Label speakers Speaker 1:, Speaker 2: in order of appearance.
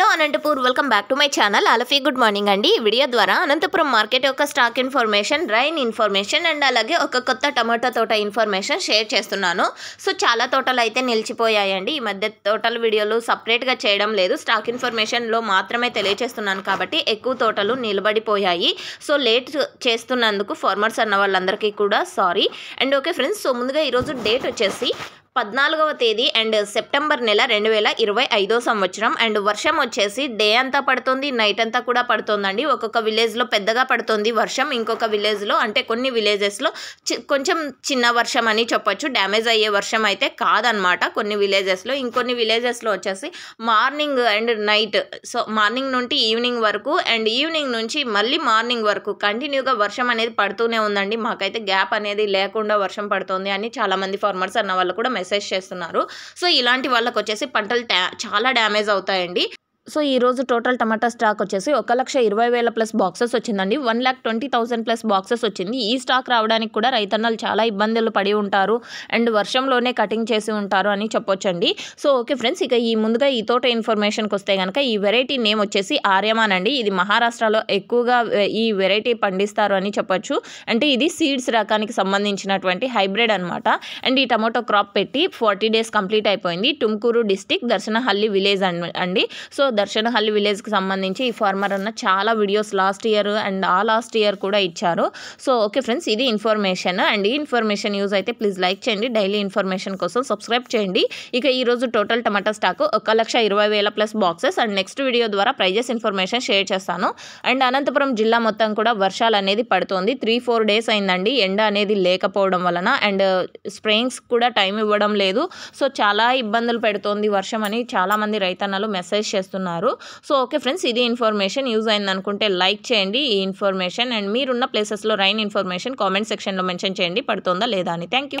Speaker 1: Hello Anantapur welcome back to my channel అలఫీ good morning అండి. ఈ వీడియో ద్వారా అనంతపురం మార్కెట్ యొక్క stock information, rain information and అలాగే ఒక కొత్త టమాటా తోట ఇన్ఫర్మేషన్ షేర్ చేస్తున్నాను. సో చాలా తోటలు అయితే నిలిచిపోయాయండి. ఈ మధ్య తోటల వీడియోలు సపరేట్గా చేయడం లేదు, స్టాక్ ఇన్ఫర్మేషన్లో మాత్రమే తెలియజేస్తున్నాను కాబట్టి ఎక్కువ తోటలు నిలబడిపోయాయి. సో లేట్ చేస్తున్నందుకు ఫార్మర్స్ అన్న వాళ్ళందరికీ కూడా sorry. And okay friends, so ముందుగా ఈరోజు డేట్ వచ్చేసి 14వ తేదీ అండ్ సెప్టెంబర్ నెల 2025 సంవత్సరం. అండ్ వర్షం వచ్చేసి డే అంతా పడుతుంది, నైట్ అంతా కూడా పడుతుందండి. ఒక్కొక్క విలేజ్లో పెద్దగా పడుతుంది వర్షం, ఇంకొక విలేజ్లో అంటే కొన్ని విలేజెస్లో కొంచెం చిన్న వర్షం అని చెప్పొచ్చు. డ్యామేజ్ అయ్యే వర్షం అయితే కాదనమాట కొన్ని విలేజెస్లో. ఇంకొన్ని విలేజెస్లో వచ్చేసి morning and night, so morning నుండి ఈవినింగ్ వరకు అండ్ ఈవినింగ్ నుంచి మళ్ళీ మార్నింగ్ వరకు కంటిన్యూగా వర్షం అనేది పడుతూనే ఉందండి. మాకైతే గ్యాప్ అనేది లేకుండా వర్షం పడుతుంది అని చాలామంది ఫార్మర్స్ అన్న వాళ్ళు కూడా మెసేజ్ చేస్తున్నారు. సో ఇలాంటి వాళ్ళకి వచ్చేసి పంటలు చాలా డ్యామేజ్ అవుతాయండి. సో ఈరోజు టోటల్ టమాటా స్టాక్ వచ్చేసి 1,20,000 ప్లస్ బాక్సెస్ వచ్చిందండి. 1,20,000 ప్లస్ బాక్సెస్ వచ్చింది. ఈ స్టాక్ రావడానికి కూడా రైతన్నలు చాలా ఇబ్బందులు పడి ఉంటారు అండ్ వర్షంలోనే కటింగ్ చేసి ఉంటారు అని చెప్పొచ్చండి. సో ఓకే ఫ్రెండ్స్, ఇక ముందుగా ఈ తోట ఇన్ఫర్మేషన్కి వస్తే కనుక ఈ వెరైటీ నేమ్ వచ్చేసి ఆర్యమాన్ అండి. ఇది మహారాష్ట్రలో ఎక్కువగా ఈ వెరైటీ పండిస్తారు అని చెప్పొచ్చు. అంటే ఇది సీడ్స్ రకానికి సంబంధించినటువంటి హైబ్రిడ్ అనమాట. అండ్ ఈ టమాటో క్రాప్ పెట్టి 40 డేస్ కంప్లీట్ అయిపోయింది. టుమ్కూరు డిస్టిక్ దర్శనహల్లి విలేజ్ అండి. సో దర్శనహల్లి విలేజ్కి సంబంధించి ఈ ఫార్మర్ అన్న చాలా videos last year and last year కూడా ఇచ్చారు. సో ఓకే ఫ్రెండ్స్, ఇది ఇన్ఫర్మేషన్. అండ్ ఈ ఇన్ఫర్మేషన్ యూజ్ అయితే ప్లీజ్ లైక్ చేయండి. డైలీ ఇన్ఫర్మేషన్ కోసం సబ్స్క్రైబ్ చేయండి. ఇక ఈరోజు total tomato stock 1,20,000 plus boxes. And next video ద్వారా ప్రైజెస్ ఇన్ఫర్మేషన్ షేర్ చేస్తాను. అండ్ అనంతపురం జిల్లా మొత్తం కూడా వర్షాలు అనేది పడుతుంది. 3-4 డేస్ అయిందండి ఎండ అనేది లేకపోవడం వలన. అండ్ స్ప్రేయింగ్స్ కూడా టైం ఇవ్వడం లేదు. సో చాలా ఇబ్బందులు పెడుతోంది వర్షం అని చాలామంది రైతన్నలు మెసేజ్ చేస్తున్నారు. సో ఓకే ఫ్రెండ్స్, ఇది ఇన్ఫర్మేషన్ యూజ్ అయింది అనుకుంటే లైక్ చేయండి ఈ ఇన్ఫర్మేషన్. అండ్ మీరున్న ప్లేసెస్లో రైన్ ఇన్ఫర్మేషన్ కామెంట్ సెక్షన్లో మెన్షన్ చేయండి పడుతుందా లేదా అని. Thank you.